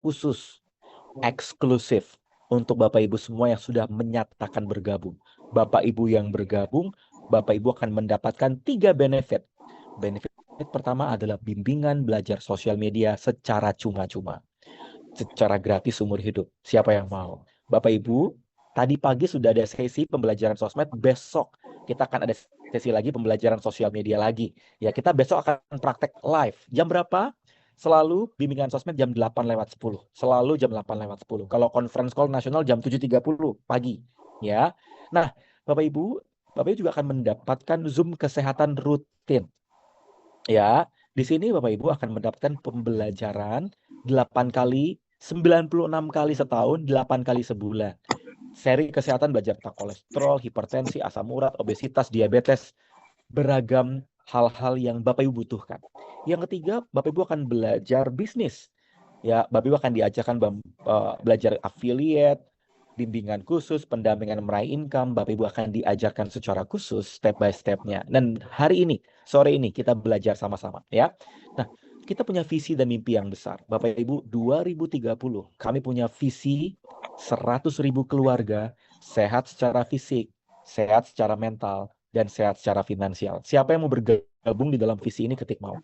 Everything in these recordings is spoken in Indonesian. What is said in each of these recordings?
khusus, eksklusif untuk Bapak Ibu semua yang sudah menyatakan bergabung. Bapak Ibu yang bergabung, Bapak Ibu akan mendapatkan 3 benefit. Benefit pertama adalah bimbingan belajar sosial media secara cuma-cuma, secara gratis seumur hidup. Siapa yang mau? Bapak Ibu, tadi pagi sudah ada sesi pembelajaran sosmed, besok kita akan ada sesi lagi pembelajaran sosial media lagi. Ya, kita besok akan praktek live. Jam berapa? Selalu bimbingan sosmed jam 8:10. Selalu jam 8:10. Kalau conference call nasional jam 7:30 pagi. Ya. Nah, Bapak Ibu juga akan mendapatkan Zoom kesehatan rutin. Ya, di sini Bapak Ibu akan mendapatkan pembelajaran 8 kali, 96 kali setahun, 8 kali sebulan. Seri kesehatan belajar tentang kolesterol, hipertensi, asam urat, obesitas, diabetes, beragam hal-hal yang Bapak Ibu butuhkan. Yang ketiga, Bapak Ibu akan belajar bisnis. Ya, Bapak Ibu akan diajarkan belajar affiliate, bimbingan khusus, pendampingan meraih income. Bapak Ibu akan diajarkan secara khusus step by step-nya. Dan hari ini, sore ini kita belajar sama-sama ya. Nah, kita punya visi dan mimpi yang besar. Bapak Ibu, 2030 kami punya visi 100.000 keluarga sehat secara fisik, sehat secara mental, dan sehat secara finansial. Siapa yang mau bergabung di dalam visi ini ketik mau.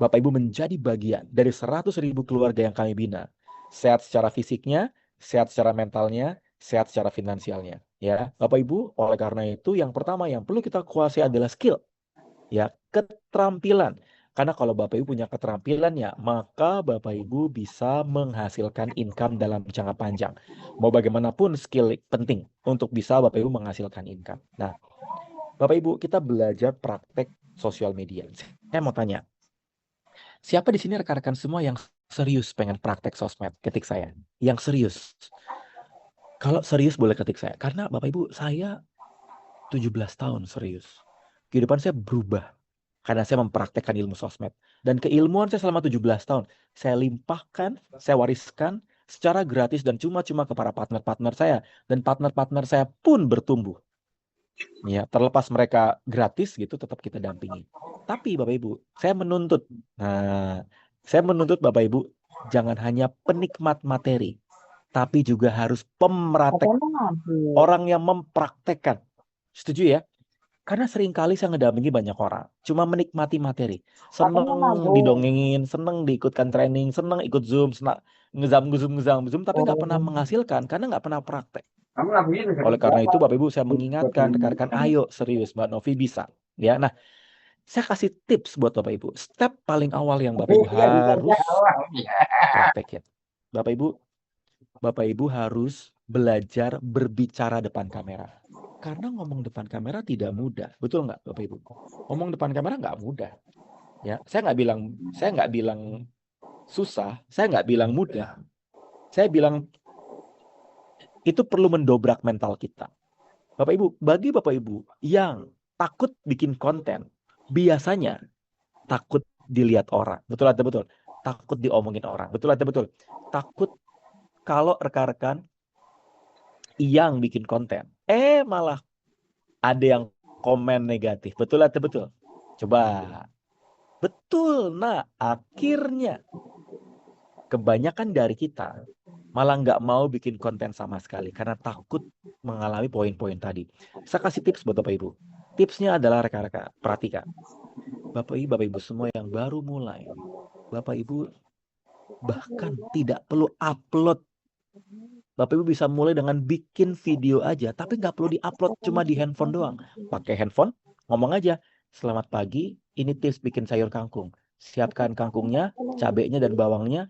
Bapak Ibu menjadi bagian dari 100.000 keluarga yang kami bina. Sehat secara fisiknya, sehat secara mentalnya, sehat secara finansialnya. Ya, Bapak Ibu, oleh karena itu yang pertama yang perlu kita kuasai adalah skill. Ya, keterampilan. Karena kalau Bapak Ibu punya keterampilannya, maka Bapak Ibu bisa menghasilkan income dalam jangka panjang. Mau bagaimanapun skill penting untuk bisa Bapak Ibu menghasilkan income. Nah, Bapak Ibu, kita belajar praktek sosial media. Saya mau tanya, siapa di sini rekan-rekan semua yang serius pengen praktek sosmed? Ketik saya. Yang serius. Kalau serius boleh ketik saya. Karena Bapak Ibu, saya 17 tahun serius. Kehidupan saya berubah karena saya mempraktekkan ilmu sosmed. Dan keilmuan saya selama 17 tahun, saya limpahkan, saya wariskan secara gratis dan cuma-cuma kepada partner-partner saya. Dan partner-partner saya pun bertumbuh. Ya, terlepas mereka gratis gitu, tetap kita dampingi. Tapi Bapak Ibu, saya menuntut Bapak Ibu jangan hanya penikmat materi, tapi juga harus pemratek, orang yang mempraktekkan. Setuju ya? Karena seringkali saya ngedampingi banyak orang, cuma menikmati materi. Seneng didongengin, seneng diikutkan training, seneng ikut Zoom, senang ngezam, tapi nggak pernah menghasilkan karena nggak pernah praktek. Oleh karena itu, Bapak Ibu, saya mengingatkan rekan-rekan, ayo serius, Mbak Novi bisa. Ya, nah, saya kasih tips buat Bapak Ibu. Step paling awal yang Bapak Ibu harus praktekin. Bapak Ibu harus belajar berbicara depan kamera. Karena ngomong depan kamera tidak mudah, betul nggak, Bapak Ibu? Ngomong depan kamera nggak mudah. Ya, saya nggak bilang susah, saya nggak bilang mudah. Saya bilang itu perlu mendobrak mental kita. Bapak Ibu, bagi Bapak Ibu yang takut bikin konten, biasanya takut dilihat orang. Betul atau betul? Takut diomongin orang. Betul atau betul? Takut kalau rekan-rekan yang bikin konten, malah ada yang komen negatif. Betul atau betul? Coba. Betul. Nah, akhirnya kebanyakan dari kita malah nggak mau bikin konten sama sekali karena takut mengalami poin-poin tadi. Saya kasih tips buat Bapak Ibu. Tipsnya adalah rekan-rekan, perhatikan. Bapak Ibu semua yang baru mulai, Bapak Ibu bahkan tidak perlu upload. Bapak Ibu bisa mulai dengan bikin video aja, tapi nggak perlu diupload, cuma di handphone doang. Pakai handphone, ngomong aja, selamat pagi, ini tips bikin sayur kangkung. Siapkan kangkungnya, cabenya dan bawangnya,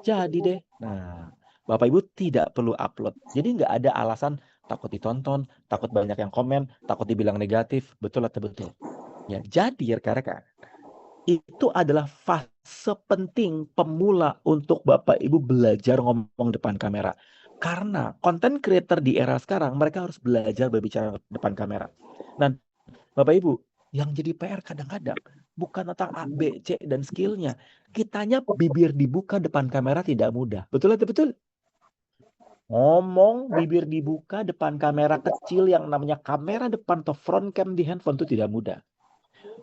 jadi deh. Nah, Bapak Ibu tidak perlu upload. Jadi nggak ada alasan takut ditonton, takut banyak yang komen, takut dibilang negatif. Betul atau betul? Ya, jadi rekan-rekan, itu adalah fase penting pemula untuk Bapak Ibu belajar ngomong depan kamera. Karena konten creator di era sekarang, mereka harus belajar berbicara depan kamera. Dan Bapak Ibu, yang jadi PR kadang-kadang bukan tentang A, B, C, dan skillnya. Kitanya bibir dibuka depan kamera tidak mudah. Betul atau betul? Ngomong bibir dibuka depan kamera kecil yang namanya kamera depan atau front cam di handphone itu tidak mudah.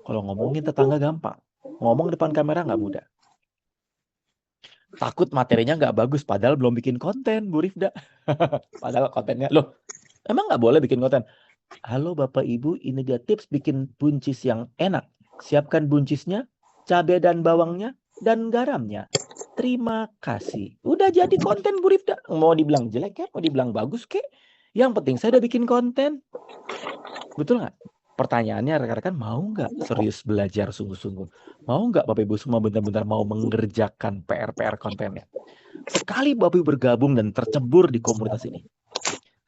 Kalau ngomongin tetangga gampang. Ngomong depan kamera nggak mudah. Takut materinya nggak bagus, padahal belum bikin konten, Bu Rifda. Padahal kontennya, loh, emang nggak boleh bikin konten? Halo Bapak Ibu, ini dia tips bikin buncis yang enak. Siapkan buncisnya, cabai dan bawangnya, dan garamnya. Terima kasih. Udah jadi konten Bu Rifda. Mau dibilang jelek ya, mau dibilang bagus kek. Yang penting saya udah bikin konten. Betul nggak? Pertanyaannya rekan-rekan mau nggak serius belajar sungguh-sungguh? Mau nggak Bapak Ibu semua benar-benar mau mengerjakan PR-PR kontennya? Sekali Bapak Ibu bergabung dan tercebur di komunitas ini,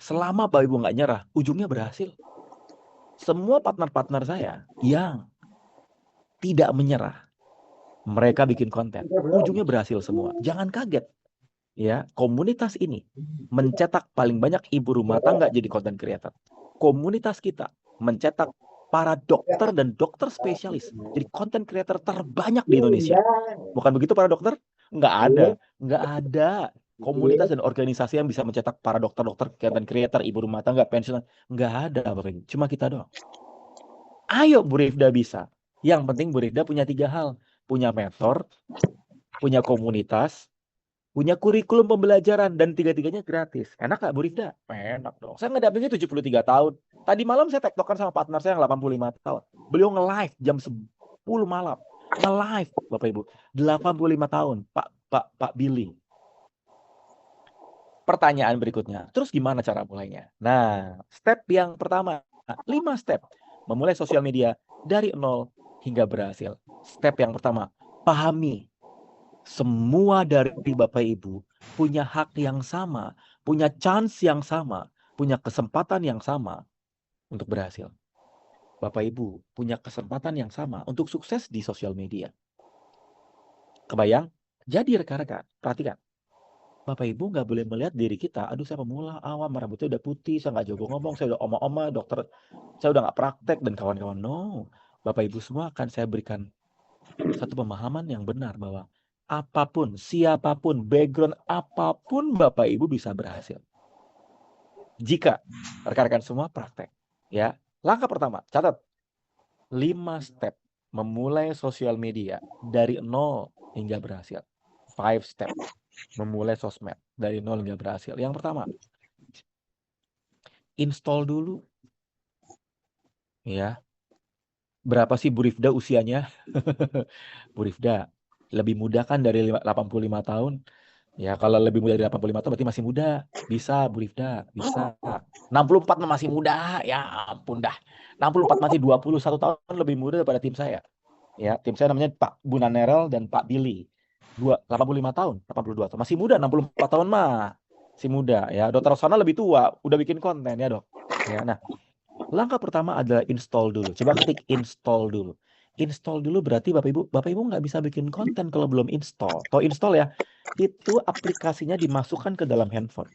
selama Bapak Ibu nggak nyerah, ujungnya berhasil. Semua partner-partner saya yang tidak menyerah, mereka bikin konten, ujungnya berhasil semua. Jangan kaget, ya. Komunitas ini mencetak paling banyak ibu rumah tangga jadi content creator. Komunitas kita mencetak para dokter dan dokter spesialis jadi content creator terbanyak di Indonesia. Bukan begitu para dokter? Nggak ada komunitas dan organisasi yang bisa mencetak para dokter-dokter, content creator, ibu rumah tangga, pensiunan. Nggak ada, Bapak Ibu. Cuma kita doang. Ayo Bu Rifda bisa. Yang penting Bu Rifda punya 3 hal. Punya mentor, punya komunitas, punya kurikulum pembelajaran, dan tiga-tiganya gratis. Enak nggak Bu Rifda? Enak dong. Saya ngedampingi 73 tahun. Tadi malam saya tektokan sama partner saya yang 85 tahun. Beliau nge-live jam 10 malam. Nge-live, Bapak Ibu. 85 tahun, Pak Billy. Pertanyaan berikutnya, terus gimana cara mulainya? Nah, step yang pertama, 5 step. Memulai sosial media dari nol hingga berhasil. Step yang pertama, pahami. Semua dari Bapak Ibu punya hak yang sama, punya chance yang sama, punya kesempatan yang sama untuk berhasil. Bapak Ibu punya kesempatan yang sama untuk sukses di sosial media. Kebayang? Jadi rekan-rekan, perhatikan. Bapak Ibu nggak boleh melihat diri kita, aduh saya pemula, awam, rambutnya udah putih, saya nggak jago ngomong, saya udah oma-oma, dokter, saya udah nggak praktek, dan kawan-kawan. No, Bapak Ibu semua akan saya berikan satu pemahaman yang benar bahwa apapun, siapapun, background apapun, Bapak Ibu bisa berhasil. Jika rekan-rekan semua praktek. Ya, langkah pertama, catat 5 step memulai sosial media dari nol hingga berhasil. 5 step memulai sosmed dari nol hingga berhasil. Yang pertama, install dulu. Ya, berapa sih Bu Rifda usianya? Bu Rifda lebih muda kan dari 85 tahun. Ya, kalau lebih muda dari 85 tahun berarti masih muda. Bisa, Bu Rifda, bisa. 64 masih muda. Ya ampun dah. 64 masih 21 tahun lebih muda daripada tim saya. Ya, tim saya namanya Pak Bunanerel dan Pak Billy. 85 tahun, 82 tahun. Masih muda, 64 tahun mah. Masih muda ya. Dokter Rosana lebih tua, udah bikin konten ya, Dok. Ya, nah, langkah pertama adalah install dulu. Coba ketik install dulu. Install dulu berarti Bapak Ibu nggak bisa bikin konten kalau belum install. Atau install ya, itu aplikasinya dimasukkan ke dalam handphone.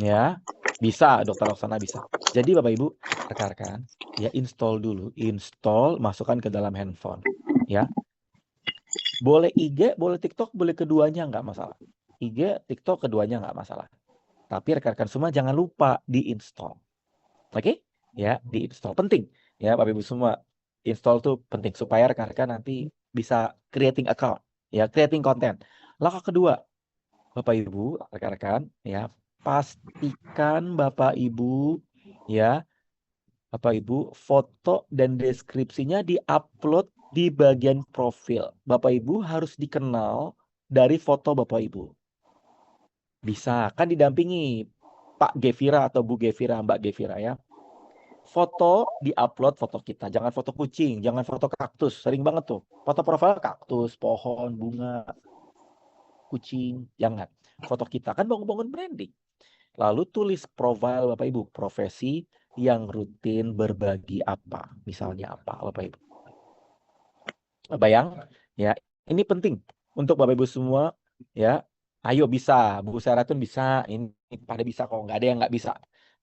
Ya, bisa, Dokter Roksana bisa. Jadi Bapak Ibu, rekan-rekan, ya install dulu. Install, masukkan ke dalam handphone. Ya, boleh IG, boleh TikTok, boleh keduanya nggak masalah. IG, TikTok, keduanya nggak masalah. Tapi rekan-rekan semua jangan lupa diinstal. Oke? Ya, diinstal. Penting. Ya, Bapak Ibu semua. Install tuh penting supaya rekan-rekan nanti bisa creating account. Ya, creating content. Langkah kedua, Bapak Ibu, rekan-rekan, ya, pastikan Bapak Ibu, ya, Bapak Ibu, foto dan deskripsinya diupload di bagian profil. Bapak Ibu harus dikenal dari foto Bapak Ibu. Bisa, kan didampingi Pak Gevira atau Bu Gevira, Mbak Gevira ya. Foto diupload foto kita, jangan foto kucing, jangan foto kaktus, sering banget tuh. Foto profil kaktus, pohon, bunga, kucing, jangan. Foto kita kan bangun-bangun branding. Lalu tulis profil Bapak Ibu, profesi yang rutin berbagi apa, misalnya apa Bapak Ibu. Bayang, ya, ini penting untuk Bapak Ibu semua, ya. Ayo bisa, Bu Saratun bisa, ini pada bisa kok, nggak ada yang nggak bisa.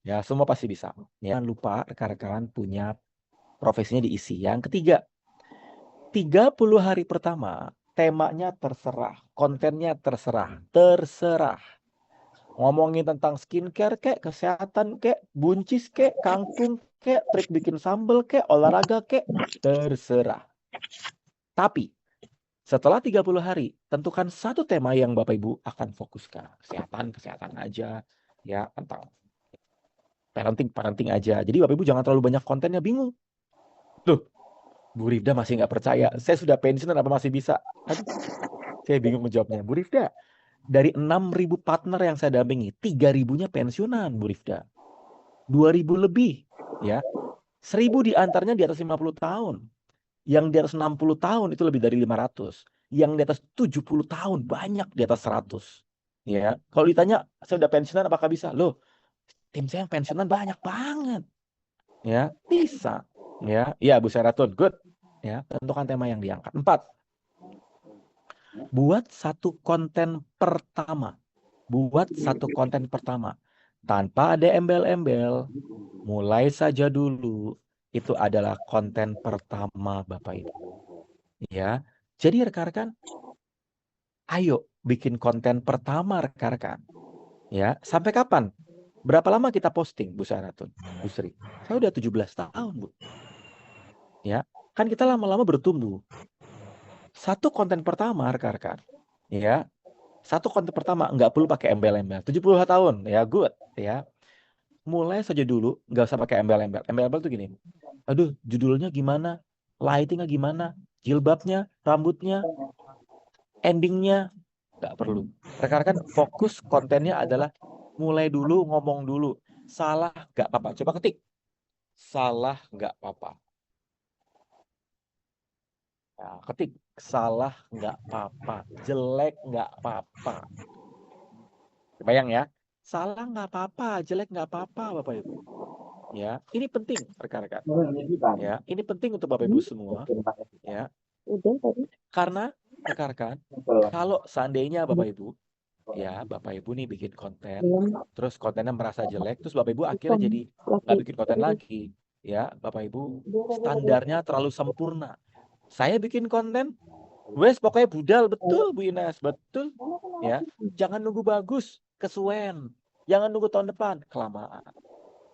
Ya, semua pasti bisa. Ya, jangan lupa rekan-rekan punya profesinya diisi. Yang ketiga, 30 hari pertama, temanya terserah, kontennya terserah, terserah. Ngomongin tentang skincare kek, kesehatan kek, buncis kek, kangkung kek, trik bikin sambal kek, olahraga kek, terserah. Tapi Setelah 30 hari, tentukan satu tema yang Bapak Ibu akan fokuskan. Kesehatan aja, ya, tentang parenting aja. Jadi Bapak Ibu jangan terlalu banyak kontennya, bingung. Tuh, Bu Rifda masih nggak percaya. Saya sudah pensiun apa masih bisa? Aduh, saya bingung menjawabnya. Bu Rifda, dari 6.000 partner yang saya dampingi, 3.000-nya pensiunan, Bu Rifda. 2.000 lebih, ya. 1.000 di antaranya di atas 50 tahun. Yang di atas 60 tahun itu lebih dari 500. Yang di atas 70 tahun banyak di atas 100. Ya, kalau ditanya saya udah pensiunan apakah bisa? Loh, tim saya yang pensiunan banyak banget. Ya, bisa. Ya, Bu Seratun, good. Ya, tentukan tema yang diangkat. 4. Buat satu konten pertama. Buat satu konten pertama. Tanpa ada embel-embel. Mulai saja dulu. Itu adalah konten pertama, Bapak Ibu. Ya. Jadi rekan-rekan, ayo bikin konten pertama rekan-rekan. Ya, sampai kapan? Berapa lama kita posting, Bu Saratun, Bu Sri? Saya udah 17 tahun, Bu. Ya, kan kita lama-lama bertumbuh. Satu konten pertama rekan-rekan. Ya, satu konten pertama nggak perlu pakai embel-embel. 70 tahun, ya good, ya. Mulai saja dulu, nggak usah pakai embel-embel. Embel-embel tuh gini. Aduh, judulnya gimana? Lightingnya gimana? Jilbabnya, rambutnya, endingnya nggak perlu. Rekan-rekan fokus kontennya adalah mulai dulu, ngomong dulu. Salah nggak apa-apa. Coba ketik. Salah nggak apa-apa. Nah, ketik. Salah nggak apa-apa. Jelek nggak apa-apa. Bayang ya. Salah nggak apa-apa. Jelek nggak apa-apa, Bapak Ibu. Ya, ini penting, rekan-rekan. Ya, ini penting untuk Bapak Ibu semua. Ya, karena rekan-rekan, kalau seandainya Bapak Ibu, ya Bapak Ibu nih bikin konten, terus kontennya merasa jelek, terus Bapak Ibu akhirnya jadi nggak bikin konten lagi, ya Bapak Ibu standarnya terlalu sempurna. Saya bikin konten, wes pokoknya budal, betul Bu Ines, betul, ya. Jangan nunggu bagus, kesuwen. Jangan nunggu tahun depan, kelamaan.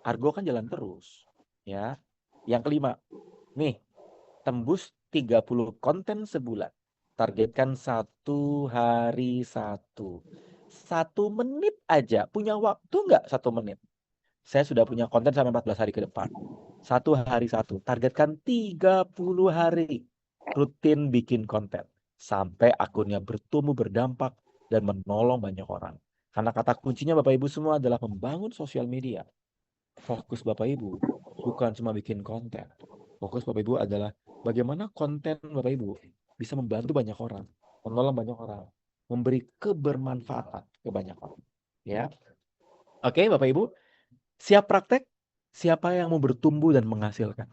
Argo kan jalan terus, ya. Yang kelima, nih, tembus 30 konten sebulan. Targetkan 1 hari 1. 1 menit aja. Punya waktu nggak 1 menit? Saya sudah punya konten sampai 14 hari ke depan. 1 hari 1. Targetkan 30 hari. Rutin bikin konten. Sampai akunnya bertumbuh, berdampak, dan menolong banyak orang. Karena kata kuncinya Bapak Ibu semua adalah membangun sosial media. Fokus Bapak Ibu bukan cuma bikin konten. Fokus Bapak Ibu adalah bagaimana konten Bapak Ibu bisa membantu banyak orang, menolong banyak orang, memberi kebermanfaatan ke banyak orang. Ya, oke Bapak Ibu, siap praktek? Siapa yang mau bertumbuh dan menghasilkan?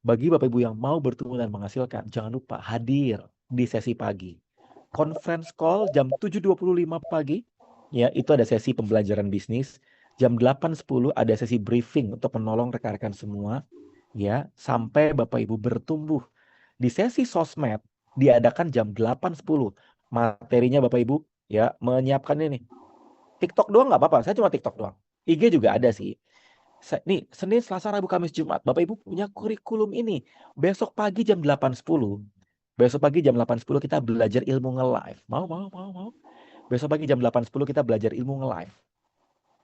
Bagi Bapak Ibu yang mau bertumbuh dan menghasilkan, jangan lupa hadir di sesi pagi. Conference call jam 7.25 pagi, ya itu ada sesi pembelajaran bisnis. Jam 8.10 ada sesi briefing untuk menolong rekan-rekan semua, ya sampai Bapak Ibu bertumbuh. Di sesi sosmed diadakan jam 8.10. Materinya Bapak Ibu ya menyiapkan ini. TikTok doang nggak apa-apa, saya cuma TikTok doang. IG juga ada sih. Nih, Senin, Selasa, Rabu, Kamis, Jumat. Bapak Ibu punya kurikulum ini. Besok pagi jam 8.10. Besok pagi jam 8.10 kita belajar ilmu nge-live. Mau? Besok pagi jam 8.10 kita belajar ilmu nge-live.